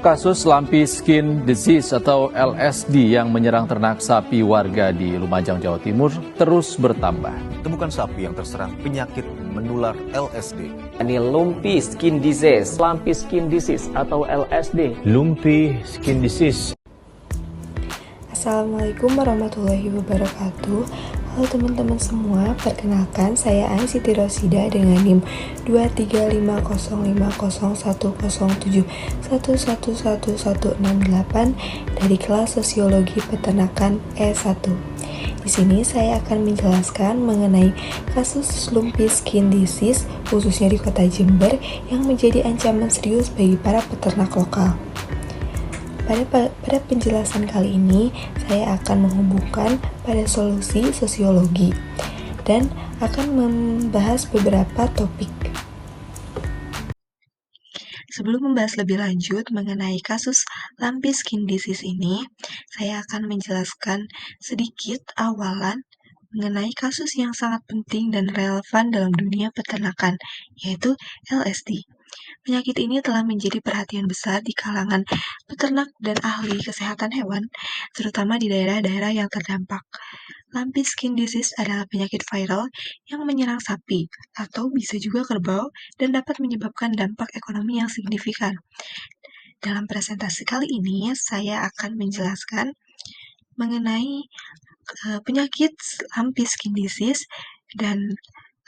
Kasus lumpy skin disease atau LSD yang menyerang ternak sapi warga di Lumajang, Jawa Timur terus bertambah. Temukan sapi yang terserang penyakit menular LSD. Ini lumpy skin disease atau LSD. Lumpy skin disease. Assalamualaikum warahmatullahi wabarakatuh. Halo teman-teman semua, perkenalkan saya Ani Siti Rosida dengan NIM 235050107111168 dari kelas Sosiologi Peternakan E1. Di sini saya akan menjelaskan mengenai kasus lumpy skin disease khususnya di Kota Jember yang menjadi ancaman serius bagi para peternak lokal. Pada penjelasan kali ini, saya akan menghubungkan pada solusi sosiologi dan akan membahas beberapa topik. Sebelum membahas lebih lanjut mengenai kasus lumpy skin disease ini, saya akan menjelaskan sedikit awalan mengenai kasus yang sangat penting dan relevan dalam dunia peternakan, yaitu LSD. Penyakit ini telah menjadi perhatian besar di kalangan peternak dan ahli kesehatan hewan, terutama di daerah-daerah yang terdampak. Lumpy skin disease adalah penyakit viral yang menyerang sapi, atau bisa juga kerbau, dan dapat menyebabkan dampak ekonomi yang signifikan. Dalam presentasi kali ini, saya akan menjelaskan mengenai penyakit lumpy skin disease dan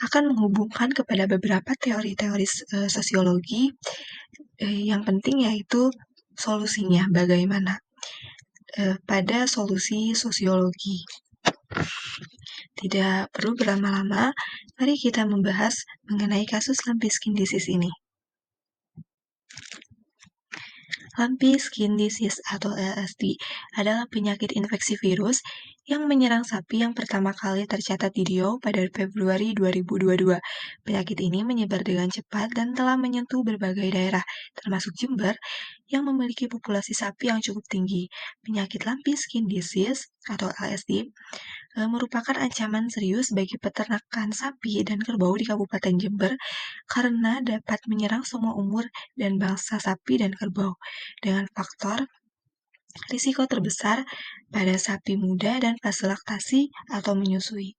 akan menghubungkan kepada beberapa teori-teori sosiologi yang penting, yaitu solusinya bagaimana pada solusi sosiologi. Tidak perlu berlama-lama, mari kita membahas mengenai kasus lumpy skin disease ini. Lumpy skin disease atau LSD adalah penyakit infeksi virus yang menyerang sapi yang pertama kali tercatat di Riau pada Februari 2022. Penyakit ini menyebar dengan cepat dan telah menyentuh berbagai daerah, termasuk Jember, yang memiliki populasi sapi yang cukup tinggi. Penyakit lumpy skin disease atau LSD merupakan ancaman serius bagi peternakan sapi dan kerbau di Kabupaten Jember karena dapat menyerang semua umur dan bangsa sapi dan kerbau dengan faktor risiko terbesar pada sapi muda dan fase laktasi atau menyusui.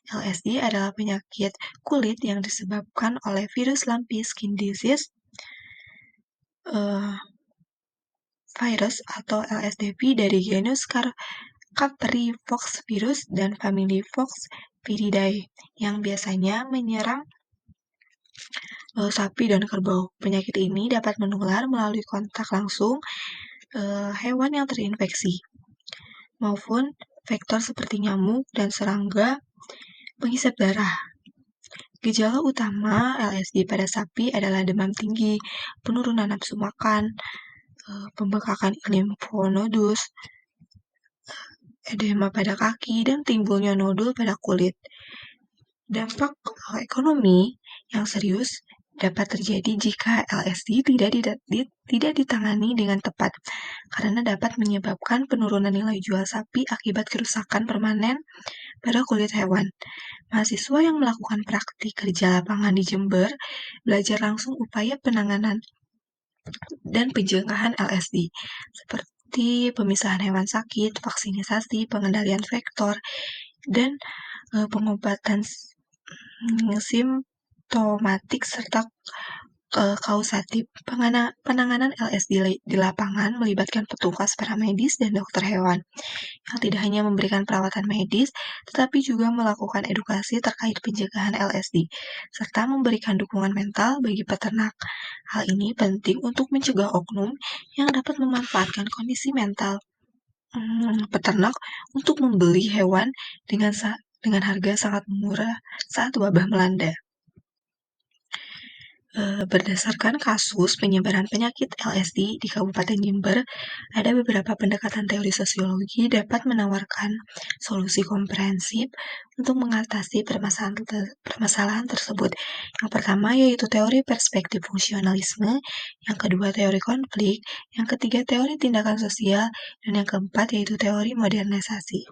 LSD adalah penyakit kulit yang disebabkan oleh virus lumpy skin disease virus atau LSDV dari genus Caprifox virus dan famili Foxviridae yang biasanya menyerang sapi dan kerbau. Penyakit ini dapat menular melalui kontak langsung hewan yang terinfeksi, maupun vektor seperti nyamuk dan serangga penghisap darah. Gejala utama LSD pada sapi adalah demam tinggi, penurunan nafsu makan, pembekakan limfonodus, edema pada kaki, dan timbulnya nodul pada kulit. Dampak ekonomi yang serius dapat terjadi jika LSD tidak ditangani dengan tepat, karena dapat menyebabkan penurunan nilai jual sapi akibat kerusakan permanen pada kulit hewan. Mahasiswa yang melakukan praktik kerja lapangan di Jember belajar langsung upaya penanganan dan pencegahan LSD, seperti pemisahan hewan sakit, vaksinisasi, pengendalian vektor, dan pengobatan simptomatik serta kausatif. Penanganan LSD di lapangan melibatkan petugas paramedis dan dokter hewan yang tidak hanya memberikan perawatan medis, tetapi juga melakukan edukasi terkait pencegahan LSD, serta memberikan dukungan mental bagi peternak. Hal ini penting untuk mencegah oknum yang dapat memanfaatkan kondisi mental peternak untuk membeli hewan dengan harga sangat murah saat wabah melanda. Berdasarkan kasus penyebaran penyakit LSD di Kabupaten Jember, ada beberapa pendekatan teori sosiologi dapat menawarkan solusi komprehensif untuk mengatasi permasalahan tersebut. Yang pertama yaitu teori perspektif fungsionalisme, yang kedua teori konflik, yang ketiga teori tindakan sosial, dan yang keempat yaitu teori modernisasi.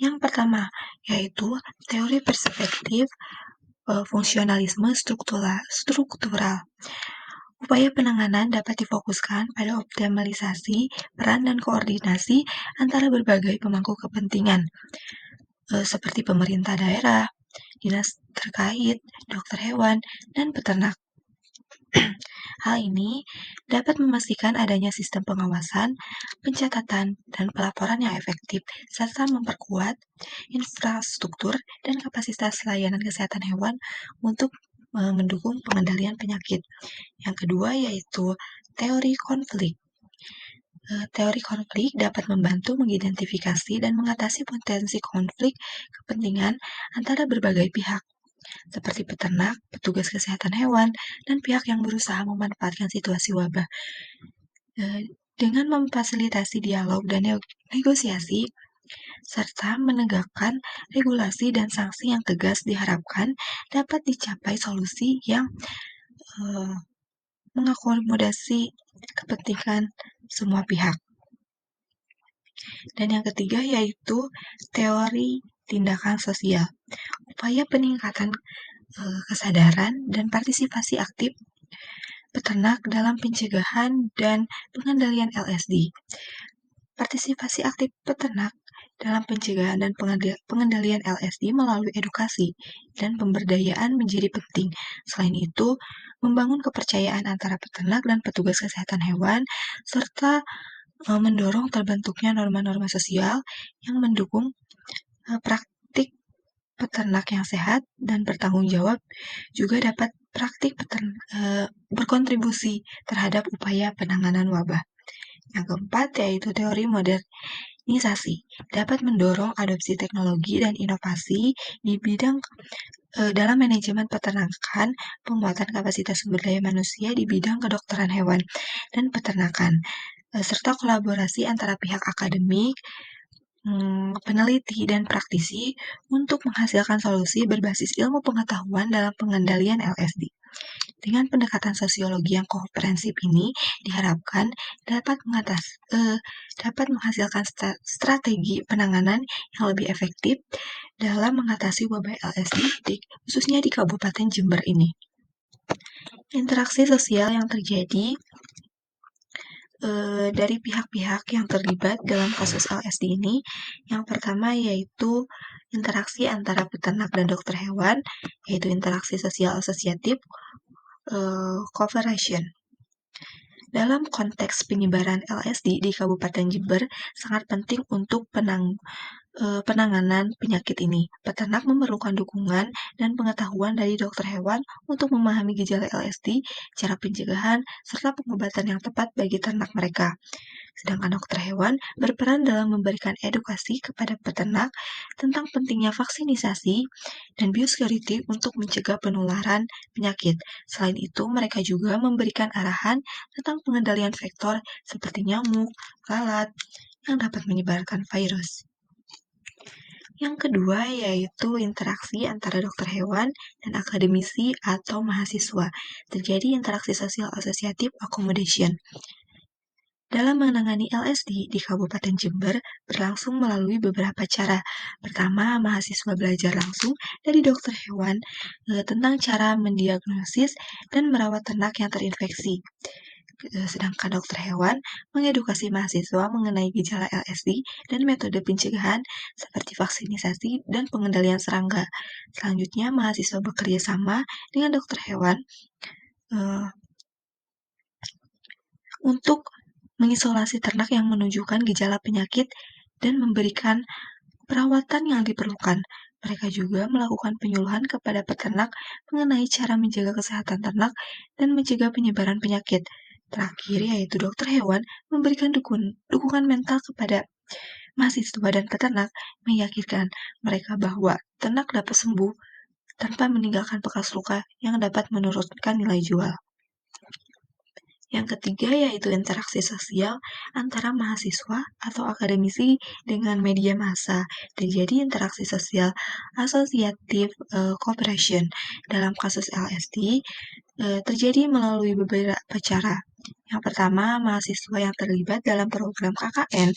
Yang pertama yaitu teori perspektif fungsionalisme struktural. Upaya penanganan dapat difokuskan pada optimalisasi peran dan koordinasi antara berbagai pemangku kepentingan, seperti pemerintah daerah, dinas terkait, dokter hewan, dan peternak. Hal ini dapat memastikan adanya sistem pengawasan, pencatatan, dan pelaporan yang efektif, serta memperkuat infrastruktur dan kapasitas layanan kesehatan hewan untuk mendukung pengendalian penyakit. Yang kedua yaitu teori konflik. Teori konflik dapat membantu mengidentifikasi dan mengatasi potensi konflik kepentingan antara berbagai pihak, seperti peternak, petugas kesehatan hewan, dan pihak yang berusaha memanfaatkan situasi wabah. Dengan memfasilitasi dialog dan negosiasi, serta menegakkan regulasi dan sanksi yang tegas diharapkan dapat dicapai solusi yang mengakomodasi kepentingan semua pihak. Dan yang ketiga yaitu teori tindakan sosial. Upaya peningkatan kesadaran dan partisipasi aktif peternak dalam pencegahan dan pengendalian LSD. Partisipasi aktif peternak dalam pencegahan dan pengendalian LSD melalui edukasi dan pemberdayaan menjadi penting. Selain itu, membangun kepercayaan antara peternak dan petugas kesehatan hewan, serta mendorong terbentuknya norma-norma sosial yang mendukung praktik peternak yang sehat dan bertanggung jawab juga dapat berkontribusi terhadap upaya penanganan wabah. Yang keempat yaitu teori modernisasi dapat mendorong adopsi teknologi dan inovasi di bidang dalam manajemen peternakan, penguatan kapasitas sumber daya manusia di bidang kedokteran hewan dan peternakan, serta kolaborasi antara pihak akademik, peneliti, dan praktisi untuk menghasilkan solusi berbasis ilmu pengetahuan dalam pengendalian LSD. Dengan pendekatan sosiologi yang komprehensif ini diharapkan dapat menghasilkan strategi penanganan yang lebih efektif dalam mengatasi wabah LSD, khususnya di Kabupaten Jember ini. Interaksi sosial yang terjadi dari pihak-pihak yang terlibat dalam kasus LSD ini, yang pertama yaitu interaksi antara peternak dan dokter hewan, yaitu interaksi sosial asosiatif, cooperation. Dalam konteks penyebaran LSD di Kabupaten Jember sangat penting untuk penanganan penyakit ini. Peternak memerlukan dukungan dan pengetahuan dari dokter hewan untuk memahami gejala LSD, cara pencegahan, serta pengobatan yang tepat bagi ternak mereka. Sedangkan dokter hewan berperan dalam memberikan edukasi kepada peternak tentang pentingnya vaksinisasi dan biosecurity untuk mencegah penularan penyakit. Selain itu, mereka juga memberikan arahan tentang pengendalian vektor seperti nyamuk, lalat, yang dapat menyebarkan virus. Yang kedua yaitu interaksi antara dokter hewan dan akademisi atau mahasiswa. Terjadi interaksi sosial asosiatif accommodation. Dalam menangani LSD di Kabupaten Jember berlangsung melalui beberapa cara. Pertama, mahasiswa belajar langsung dari dokter hewan tentang cara mendiagnosis dan merawat ternak yang terinfeksi. Sedangkan dokter hewan mengedukasi mahasiswa mengenai gejala LSD dan metode pencegahan seperti vaksinisasi dan pengendalian serangga. Selanjutnya, mahasiswa bekerja sama dengan dokter hewan untuk mengisolasi ternak yang menunjukkan gejala penyakit dan memberikan perawatan yang diperlukan. Mereka juga melakukan penyuluhan kepada peternak mengenai cara menjaga kesehatan ternak dan mencegah penyebaran penyakit. Terakhir, yaitu dokter hewan memberikan dukungan mental kepada mahasiswa dan peternak, meyakinkan mereka bahwa ternak dapat sembuh tanpa meninggalkan bekas luka yang dapat menurunkan nilai jual. Yang ketiga yaitu interaksi sosial antara mahasiswa atau akademisi dengan media massa. Terjadi interaksi sosial asosiatif cooperation. Dalam kasus LSD terjadi melalui beberapa cara. Yang pertama, mahasiswa yang terlibat dalam program KKN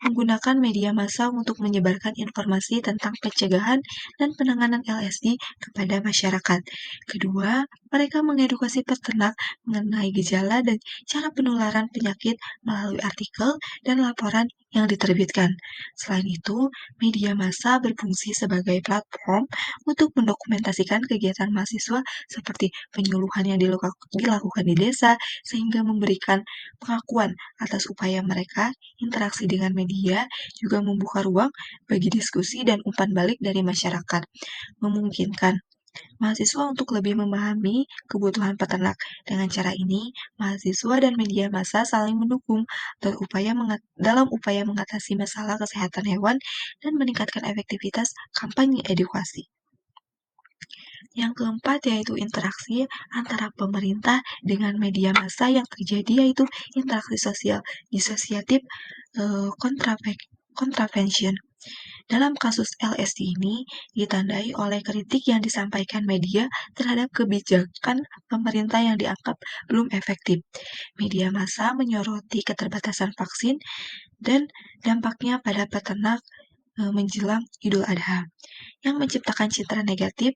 menggunakan media massa untuk menyebarkan informasi tentang pencegahan dan penanganan LSD kepada masyarakat. Kedua, Mereka mengedukasi peternak mengenai gejala dan cara penularan penyakit melalui artikel dan laporan yang diterbitkan. Selain itu, media massa berfungsi sebagai platform untuk mendokumentasikan kegiatan mahasiswa seperti penyuluhan yang dilakukan di desa, sehingga memberikan pengakuan atas upaya mereka. Interaksi dengan media juga membuka ruang bagi diskusi dan umpan balik dari masyarakat, memungkinkan mahasiswa untuk lebih memahami kebutuhan peternak. Dengan cara ini, mahasiswa dan media massa saling mendukung dalam upaya mengatasi masalah kesehatan hewan dan meningkatkan efektivitas kampanye edukasi. Yang keempat yaitu interaksi antara pemerintah dengan media massa yang terjadi, yaitu interaksi sosial disosiatif contravention. Dalam kasus LSD ini ditandai oleh kritik yang disampaikan media terhadap kebijakan pemerintah yang dianggap belum efektif. Media massa menyoroti keterbatasan vaksin dan dampaknya pada peternak menjelang Idul Adha, yang menciptakan citra negatif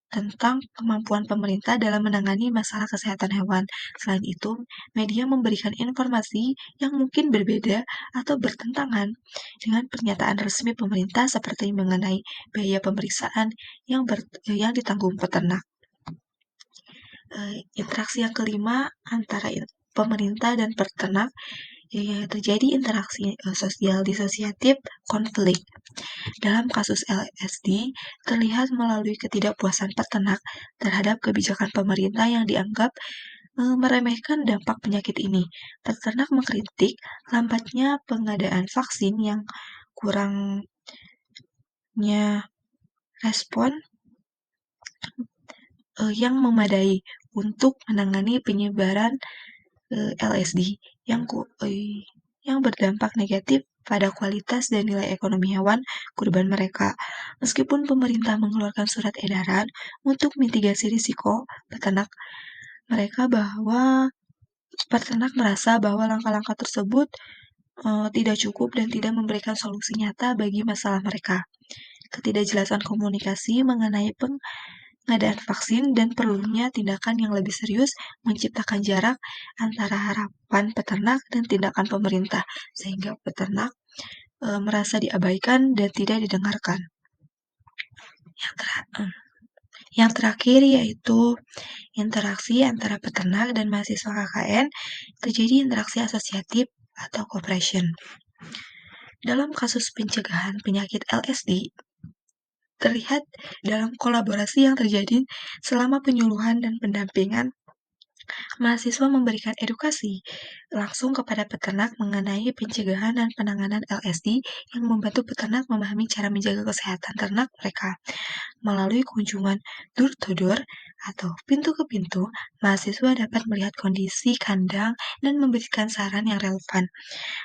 tentang kemampuan pemerintah dalam menangani masalah kesehatan hewan. Selain itu, media memberikan informasi yang mungkin berbeda atau bertentangan dengan pernyataan resmi pemerintah seperti mengenai biaya pemeriksaan yang ditanggung peternak. Interaksi yang kelima antara pemerintah dan peternak, terjadi interaksi sosial disosiatif konflik. Dalam kasus LSD, terlihat melalui ketidakpuasan peternak terhadap kebijakan pemerintah yang dianggap meremehkan dampak penyakit ini. Peternak mengkritik lambatnya pengadaan vaksin yang kurangnya respon yang memadai untuk menangani penyebaran LSD yang berdampak negatif pada kualitas dan nilai ekonomi hewan kurban mereka. Meskipun pemerintah mengeluarkan surat edaran untuk mitigasi risiko, peternak merasa bahwa langkah-langkah tersebut tidak cukup dan tidak memberikan solusi nyata bagi masalah mereka. Ketidakjelasan komunikasi mengenai pengadaan vaksin dan perlunya tindakan yang lebih serius menciptakan jarak antara harapan peternak dan tindakan pemerintah, sehingga peternak merasa diabaikan dan tidak didengarkan. Yang terakhir yaitu interaksi antara peternak dan mahasiswa KKN, terjadi interaksi asosiatif atau cooperation. Dalam kasus pencegahan penyakit LSD, terlihat dalam kolaborasi yang terjadi selama penyuluhan dan pendampingan. Mahasiswa memberikan edukasi langsung kepada peternak mengenai pencegahan dan penanganan LSD, yang membantu peternak memahami cara menjaga kesehatan ternak mereka. Melalui kunjungan door to door atau pintu ke pintu, mahasiswa dapat melihat kondisi kandang dan memberikan saran yang relevan.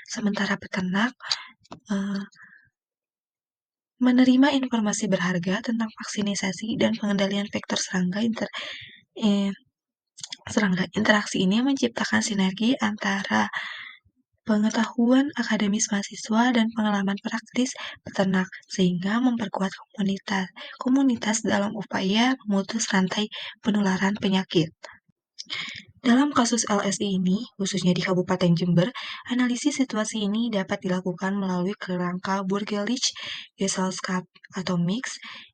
Sementara peternak menerima informasi berharga tentang vaksinisasi dan pengendalian vektor serangga. Interaksi ini menciptakan sinergi antara pengetahuan akademis mahasiswa dan pengalaman praktis peternak, sehingga memperkuat komunitas dalam upaya memutus rantai penularan penyakit. Dalam kasus LSD ini, khususnya di Kabupaten Jember, analisis situasi ini dapat dilakukan melalui kerangka Burgerlich-Gesellschaft atau MIX,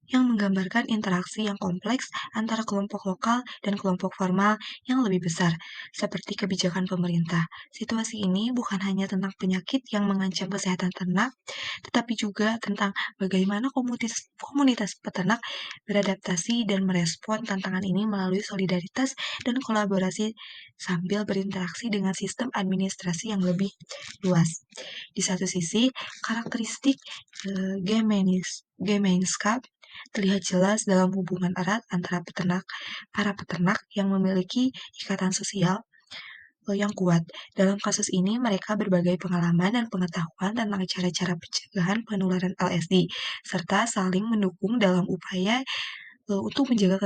yang menggambarkan interaksi yang kompleks antara kelompok lokal dan kelompok formal yang lebih besar, seperti kebijakan pemerintah. Situasi ini bukan hanya tentang penyakit yang mengancam kesehatan ternak, tetapi juga tentang bagaimana komunitas peternak beradaptasi dan merespon tantangan ini melalui solidaritas dan kolaborasi sambil berinteraksi dengan sistem administrasi yang lebih luas. Di satu sisi, karakteristik Gemeinschaft terlihat jelas dalam hubungan erat antara para peternak yang memiliki ikatan sosial yang kuat. Dalam kasus ini, mereka berbagai pengalaman dan pengetahuan tentang cara-cara pencegahan penularan LSD, serta saling mendukung dalam upaya untuk menjaga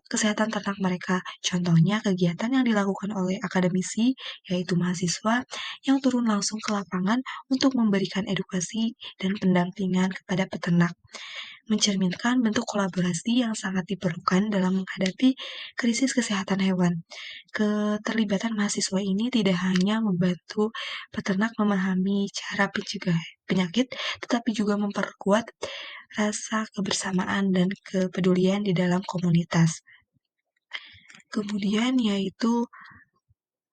kesehatan ternak mereka. Contohnya, kegiatan yang dilakukan oleh akademisi, yaitu mahasiswa, yang turun langsung ke lapangan untuk memberikan edukasi dan pendampingan kepada peternak. mencerminkan bentuk kolaborasi yang sangat diperlukan dalam menghadapi krisis kesehatan hewan. Keterlibatan mahasiswa ini tidak hanya membantu peternak memahami cara pencegah penyakit, tetapi juga memperkuat rasa kebersamaan dan kepedulian di dalam komunitas. Kemudian yaitu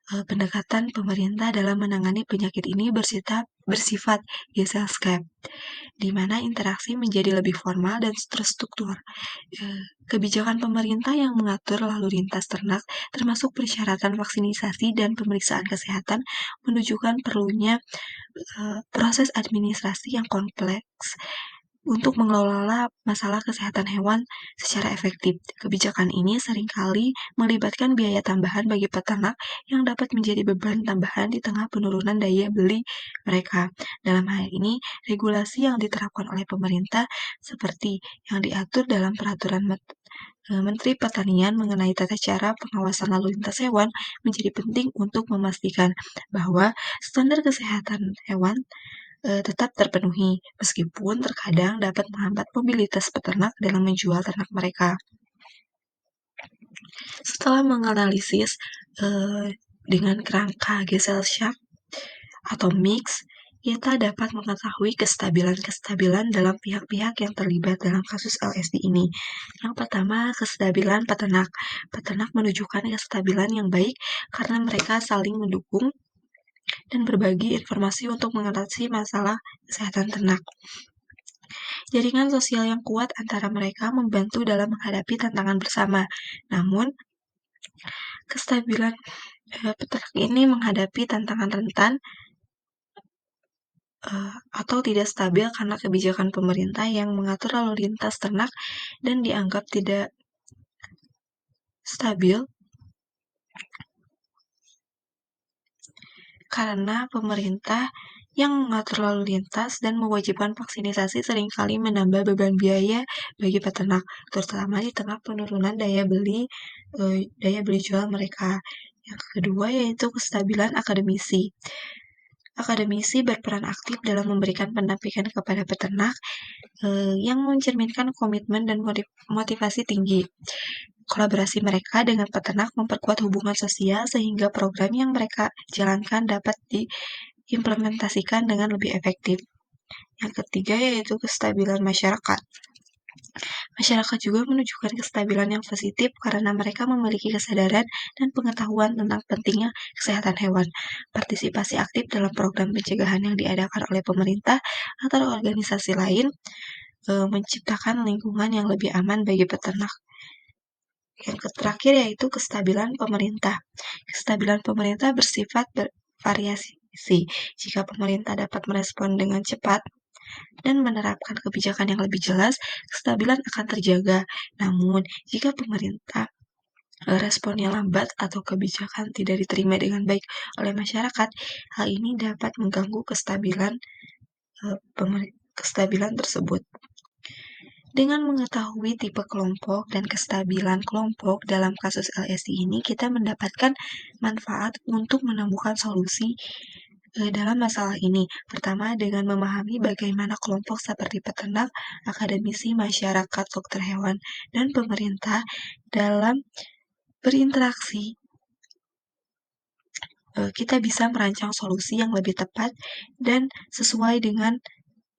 pendekatan pemerintah dalam menangani penyakit ini bersifat gesellschaft, di mana interaksi menjadi lebih formal dan terstruktur. Kebijakan pemerintah yang mengatur lalu lintas ternak, termasuk persyaratan vaksinasi dan pemeriksaan kesehatan, menunjukkan perlunya proses administrasi yang kompleks untuk mengelola masalah kesehatan hewan secara efektif. Kebijakan ini seringkali melibatkan biaya tambahan bagi peternak yang dapat menjadi beban tambahan di tengah penurunan daya beli mereka. Dalam hal ini, regulasi yang diterapkan oleh pemerintah seperti yang diatur dalam peraturan Menteri Pertanian mengenai tata cara pengawasan lalu lintas hewan menjadi penting untuk memastikan bahwa standar kesehatan hewan tetap terpenuhi, meskipun terkadang dapat menghambat mobilitas peternak dalam menjual ternak mereka. Setelah menganalisis dengan kerangka Gesellschaft atau mix, kita dapat mengetahui kestabilan dalam pihak-pihak yang terlibat dalam kasus LSD ini. Yang pertama, kestabilan peternak. Peternak menunjukkan kestabilan yang baik karena mereka saling mendukung dan berbagi informasi untuk mengatasi masalah kesehatan ternak. Jaringan sosial yang kuat antara mereka membantu dalam menghadapi tantangan bersama. Namun, kestabilan peternak ini menghadapi tantangan rentan atau tidak stabil karena kebijakan pemerintah yang mengatur lalu lintas ternak dan dianggap tidak stabil karena pemerintah yang mengatur lalu lintas dan mewajibkan vaksinasi seringkali menambah beban biaya bagi peternak, terutama di tengah penurunan daya beli jual mereka. Yang kedua yaitu kestabilan akademisi. Akademisi berperan aktif dalam memberikan pendampingan kepada peternak yang mencerminkan komitmen dan motivasi tinggi. Kolaborasi mereka dengan peternak memperkuat hubungan sosial sehingga program yang mereka jalankan dapat diimplementasikan dengan lebih efektif. Yang ketiga yaitu kestabilan masyarakat. Masyarakat juga menunjukkan kestabilan yang positif karena mereka memiliki kesadaran dan pengetahuan tentang pentingnya kesehatan hewan. Partisipasi aktif dalam program pencegahan yang diadakan oleh pemerintah atau organisasi lain menciptakan lingkungan yang lebih aman bagi peternak. Yang terakhir yaitu kestabilan pemerintah. Kestabilan pemerintah bersifat bervariasi. Jika pemerintah dapat merespon dengan cepat dan menerapkan kebijakan yang lebih jelas, kestabilan akan terjaga. Namun, jika pemerintah responnya lambat atau kebijakan tidak diterima dengan baik oleh masyarakat, hal ini dapat mengganggu kestabilan tersebut. Dengan mengetahui tipe kelompok dan kestabilan kelompok dalam kasus LSD ini, kita mendapatkan manfaat untuk menemukan solusi dalam masalah ini. Pertama, dengan memahami bagaimana kelompok seperti peternak, akademisi, masyarakat, dokter hewan, dan pemerintah dalam berinteraksi, kita bisa merancang solusi yang lebih tepat dan sesuai dengan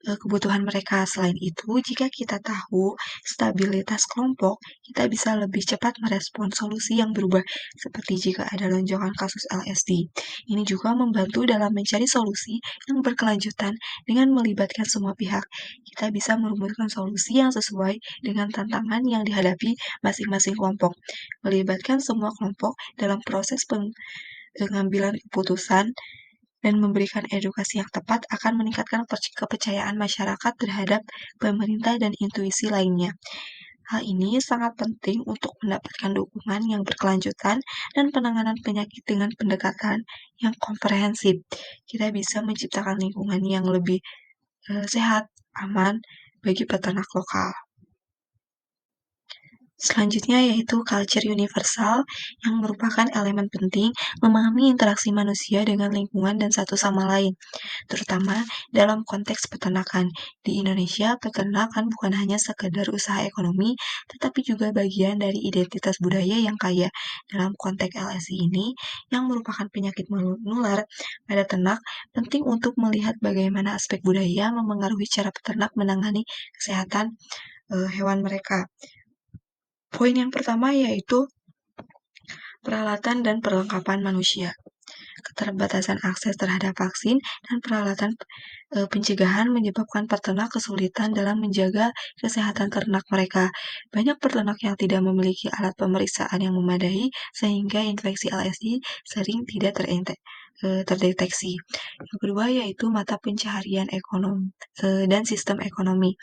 kebutuhan mereka. Selain itu, jika kita tahu stabilitas kelompok, kita bisa lebih cepat merespon solusi yang berubah, seperti jika ada lonjakan kasus LSD. Ini juga membantu dalam mencari solusi yang berkelanjutan dengan melibatkan semua pihak. Kita bisa merumuskan solusi yang sesuai dengan tantangan yang dihadapi masing-masing kelompok. Melibatkan semua kelompok dalam proses pengambilan keputusan dan memberikan edukasi yang tepat akan meningkatkan kepercayaan masyarakat terhadap pemerintah dan intuisi lainnya. Hal ini sangat penting untuk mendapatkan dukungan yang berkelanjutan dan penanganan penyakit dengan pendekatan yang komprehensif. Kita bisa menciptakan lingkungan yang lebih sehat, aman bagi peternak lokal. Selanjutnya yaitu culture universal yang merupakan elemen penting memahami interaksi manusia dengan lingkungan dan satu sama lain, terutama dalam konteks peternakan. Di Indonesia, peternakan bukan hanya sekedar usaha ekonomi, tetapi juga bagian dari identitas budaya yang kaya. Dalam konteks LSI ini, yang merupakan penyakit menular pada ternak, penting untuk melihat bagaimana aspek budaya memengaruhi cara peternak menangani kesehatan hewan mereka. Poin yang pertama yaitu peralatan dan perlengkapan manusia. Keterbatasan akses terhadap vaksin dan peralatan pencegahan menyebabkan peternak kesulitan dalam menjaga kesehatan ternak mereka. Banyak peternak yang tidak memiliki alat pemeriksaan yang memadai sehingga infeksi LSD sering tidak terdeteksi. Yang kedua yaitu mata pencaharian ekonomi dan sistem ekonomi.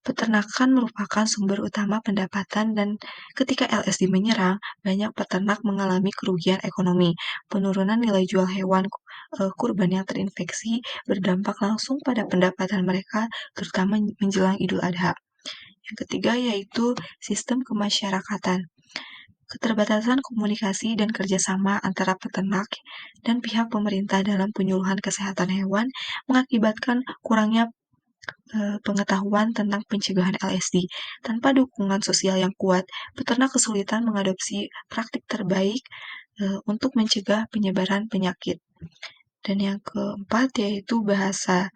Peternakan merupakan sumber utama pendapatan dan ketika LSD menyerang, banyak peternak mengalami kerugian ekonomi. Penurunan nilai jual hewan kurban yang terinfeksi berdampak langsung pada pendapatan mereka, terutama menjelang Idul Adha. Yang ketiga yaitu sistem kemasyarakatan. Keterbatasan komunikasi dan kerjasama antara peternak dan pihak pemerintah dalam penyuluhan kesehatan hewan mengakibatkan kurangnya pengetahuan tentang pencegahan LSD. Tanpa dukungan sosial yang kuat, peternak kesulitan mengadopsi praktik terbaik untuk mencegah penyebaran penyakit. Dan yang keempat yaitu bahasa.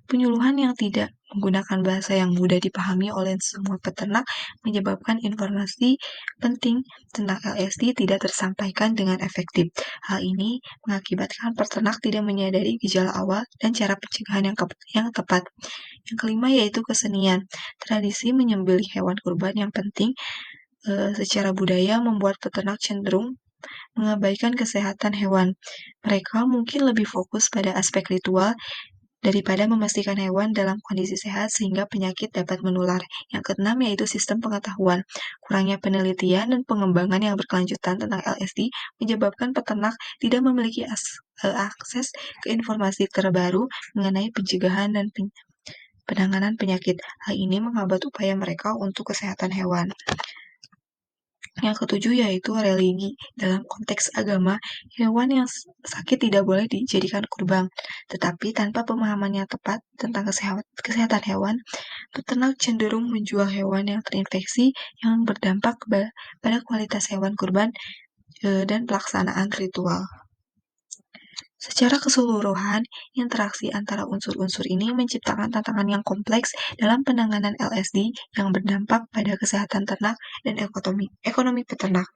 Penyuluhan yang tidak menggunakan bahasa yang mudah dipahami oleh semua peternak menyebabkan informasi penting tentang LSD tidak tersampaikan dengan efektif. Hal ini mengakibatkan peternak tidak menyadari gejala awal dan cara pencegahan yang tepat. Yang kelima yaitu kesenian. Tradisi menyembelih hewan kurban yang penting secara budaya membuat peternak cenderung mengabaikan kesehatan hewan. Mereka mungkin lebih fokus pada aspek ritual daripada memastikan hewan dalam kondisi sehat sehingga penyakit dapat menular. Yang keenam yaitu sistem pengetahuan. Kurangnya penelitian dan pengembangan yang berkelanjutan tentang LSD menyebabkan peternak tidak memiliki akses ke informasi terbaru mengenai pencegahan dan penanganan penyakit. Hal ini menghambat upaya mereka untuk kesehatan hewan. Yang ketujuh yaitu religi. Dalam konteks agama, hewan yang sakit tidak boleh dijadikan kurban. Tetapi tanpa pemahaman yang tepat tentang kesehatan hewan, peternak cenderung menjual hewan yang terinfeksi yang berdampak pada kualitas hewan kurban dan pelaksanaan ritual. Secara keseluruhan, interaksi antara unsur-unsur ini menciptakan tantangan yang kompleks dalam penanganan LSD yang berdampak pada kesehatan ternak dan ekonomi peternak.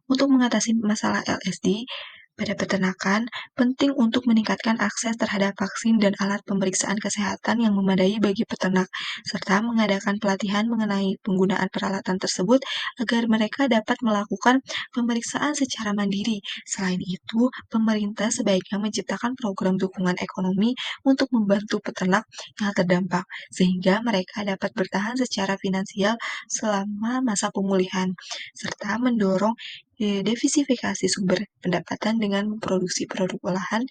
Untuk mengatasi masalah LSD pada peternakan, penting untuk meningkatkan akses terhadap vaksin dan alat pemeriksaan kesehatan yang memadai bagi peternak, serta mengadakan pelatihan mengenai penggunaan peralatan tersebut agar mereka dapat melakukan pemeriksaan secara mandiri. Selain itu, pemerintah sebaiknya menciptakan program dukungan ekonomi untuk membantu peternak yang terdampak, sehingga mereka dapat bertahan secara finansial selama masa pemulihan, serta mendorong diversifikasi sumber pendapatan dengan memproduksi produk olahan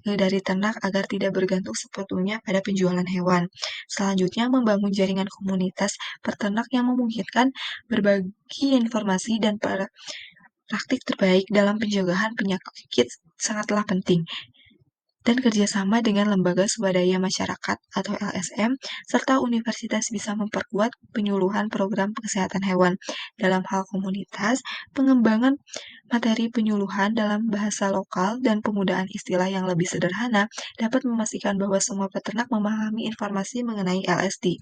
dari ternak agar tidak bergantung sepenuhnya pada penjualan hewan. Selanjutnya, membangun jaringan komunitas peternak yang memungkinkan berbagi informasi dan praktik terbaik dalam pencegahan penyakit sangatlah penting. Dan kerjasama dengan lembaga swadaya masyarakat atau LSM, serta universitas bisa memperkuat penyuluhan program kesehatan hewan. Dalam hal komunitas, pengembangan materi penyuluhan dalam bahasa lokal dan penggunaan istilah yang lebih sederhana dapat memastikan bahwa semua peternak memahami informasi mengenai LSD.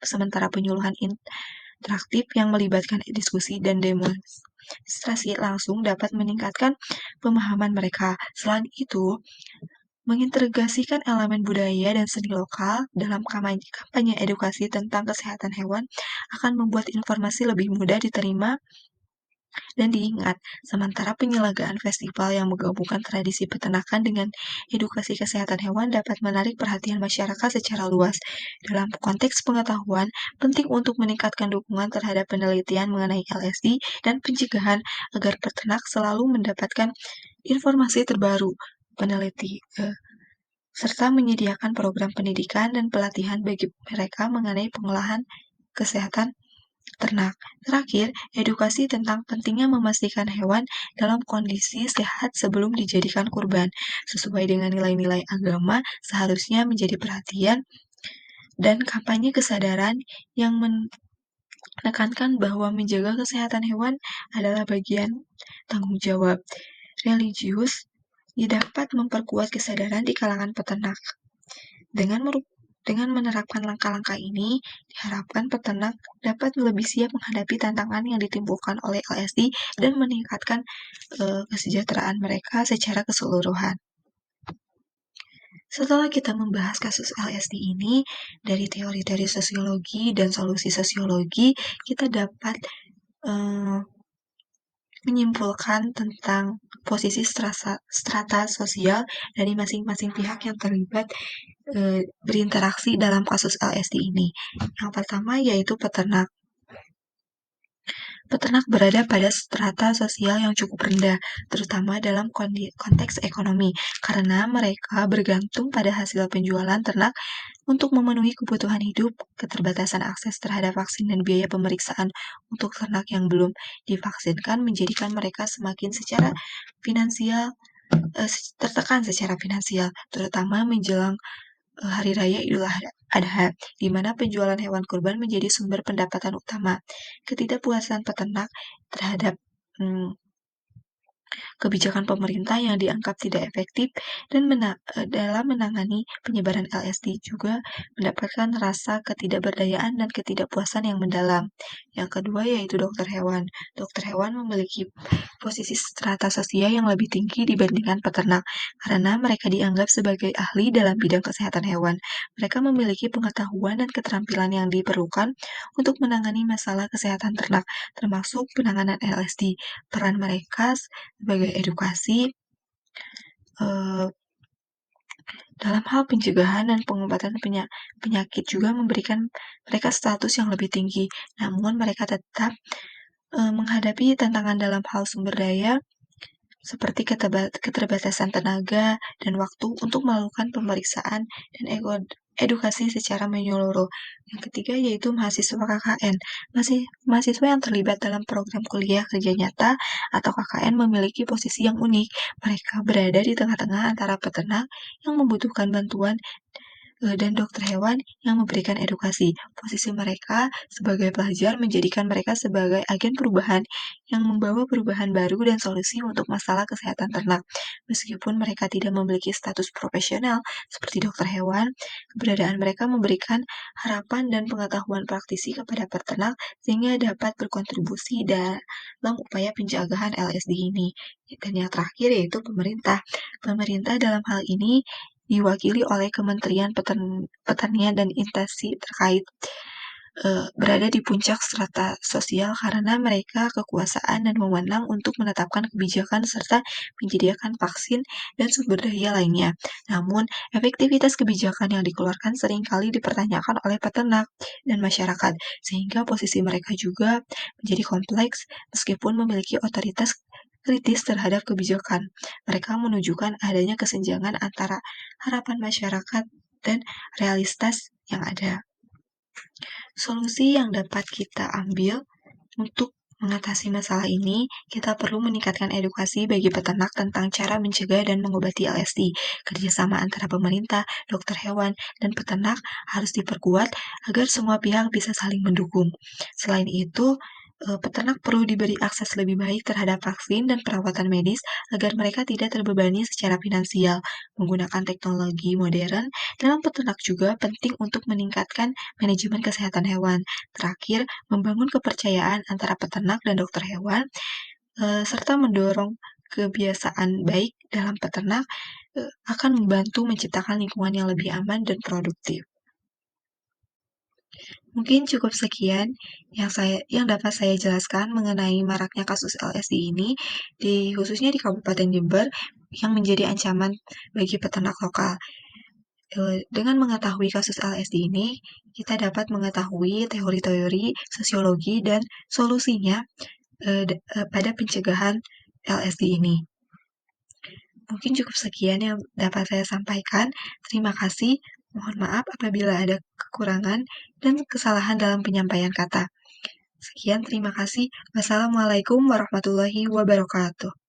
Sementara penyuluhan interaktif yang melibatkan diskusi dan demonstrasi langsung dapat meningkatkan pemahaman mereka. Selain itu, mengintegrasikan elemen budaya dan seni lokal dalam kampanye edukasi tentang kesehatan hewan akan membuat informasi lebih mudah diterima dan diingat. Sementara penyelenggaraan festival yang menggabungkan tradisi peternakan dengan edukasi kesehatan hewan dapat menarik perhatian masyarakat secara luas. Dalam konteks pengetahuan, penting untuk meningkatkan dukungan terhadap penelitian mengenai LSD dan pencegahan agar peternak selalu mendapatkan informasi terbaru. serta menyediakan program pendidikan dan pelatihan bagi mereka mengenai pengolahan kesehatan ternak. Terakhir, edukasi tentang pentingnya memastikan hewan dalam kondisi sehat sebelum dijadikan kurban, sesuai dengan nilai-nilai agama, seharusnya menjadi perhatian dan kampanye kesadaran yang menekankan bahwa menjaga kesehatan hewan adalah bagian tanggung jawab religius dapat memperkuat kesadaran di kalangan peternak. Dengan menerapkan langkah-langkah ini, diharapkan peternak dapat lebih siap menghadapi tantangan yang ditimbulkan oleh LSD dan meningkatkan kesejahteraan mereka secara keseluruhan. Setelah kita membahas kasus LSD ini, dari teori-teori sosiologi dan solusi sosiologi, kita dapat menyimpulkan tentang posisi strata sosial dari masing-masing pihak yang terlibat berinteraksi dalam kasus LSD ini. Yang pertama yaitu peternak. Peternak berada pada strata sosial yang cukup rendah, terutama dalam konteks ekonomi, karena mereka bergantung pada hasil penjualan ternak untuk memenuhi kebutuhan hidup. Keterbatasan akses terhadap vaksin dan biaya pemeriksaan untuk ternak yang belum divaksinkan menjadikan mereka semakin tertekan secara finansial, terutama menjelang Hari Raya Idul Adha, di mana penjualan hewan kurban menjadi sumber pendapatan utama. Ketidakpuasan peternak terhadap kebijakan pemerintah yang dianggap tidak efektif dan dalam menangani penyebaran LSD juga mendapatkan rasa ketidakberdayaan dan ketidakpuasan yang mendalam. Yang kedua yaitu dokter hewan. Dokter hewan memiliki posisi strata sosial yang lebih tinggi dibandingkan peternak karena mereka dianggap sebagai ahli dalam bidang kesehatan hewan. Mereka memiliki pengetahuan dan keterampilan yang diperlukan untuk menangani masalah kesehatan ternak, termasuk penanganan LSD. Peran mereka sebagai edukasi dalam hal pencegahan dan pengobatan penyakit juga memberikan mereka status yang lebih tinggi. Namun mereka tetap menghadapi tantangan dalam hal sumber daya seperti keterbatasan tenaga dan waktu untuk melakukan pemeriksaan dan edukasi secara menyeluruh. Yang ketiga yaitu mahasiswa KKN. Mahasiswa yang terlibat dalam program kuliah kerja nyata atau KKN memiliki posisi yang unik. Mereka berada di tengah-tengah antara peternak yang membutuhkan bantuan dan dokter hewan yang memberikan edukasi. Posisi mereka sebagai pelajar menjadikan mereka sebagai agen perubahan yang membawa perubahan baru dan solusi untuk masalah kesehatan ternak. Meskipun mereka tidak memiliki status profesional seperti dokter hewan, keberadaan mereka memberikan harapan dan pengetahuan praktisi kepada peternak sehingga dapat berkontribusi dalam upaya pencegahan LSD ini. Dan yang terakhir yaitu pemerintah. Pemerintah dalam hal ini diwakili oleh Kementerian Pertanian dan Instansi terkait berada di puncak strata sosial karena mereka kekuasaan dan wewenang untuk menetapkan kebijakan serta menyediakan vaksin dan sumber daya lainnya. Namun, efektivitas kebijakan yang dikeluarkan seringkali dipertanyakan oleh peternak dan masyarakat, sehingga posisi mereka juga menjadi kompleks meskipun memiliki otoritas kritis terhadap kebijakan. Mereka menunjukkan adanya kesenjangan antara harapan masyarakat dan realitas yang ada. Solusi yang dapat kita ambil untuk mengatasi masalah ini, kita perlu meningkatkan edukasi bagi peternak tentang cara mencegah dan mengobati LSD. Kerjasama antara pemerintah, dokter hewan, dan peternak harus diperkuat agar semua pihak bisa saling mendukung. Selain itu, peternak perlu diberi akses lebih baik terhadap vaksin dan perawatan medis agar mereka tidak terbebani secara finansial. Menggunakan teknologi modern dalam peternak juga penting untuk meningkatkan manajemen kesehatan hewan. Terakhir, membangun kepercayaan antara peternak dan dokter hewan, serta mendorong kebiasaan baik dalam peternak akan membantu menciptakan lingkungan yang lebih aman dan produktif. Mungkin cukup sekian yang dapat saya jelaskan mengenai maraknya kasus LSD ini, khususnya di Kabupaten Jember, yang menjadi ancaman bagi peternak lokal. Dengan mengetahui kasus LSD ini, kita dapat mengetahui teori-teori sosiologi dan solusinya pada pencegahan LSD ini. Mungkin cukup sekian yang dapat saya sampaikan. Terima kasih. Mohon maaf apabila ada kekurangan dan kesalahan dalam penyampaian kata. Sekian, terima kasih. Wassalamualaikum warahmatullahi wabarakatuh.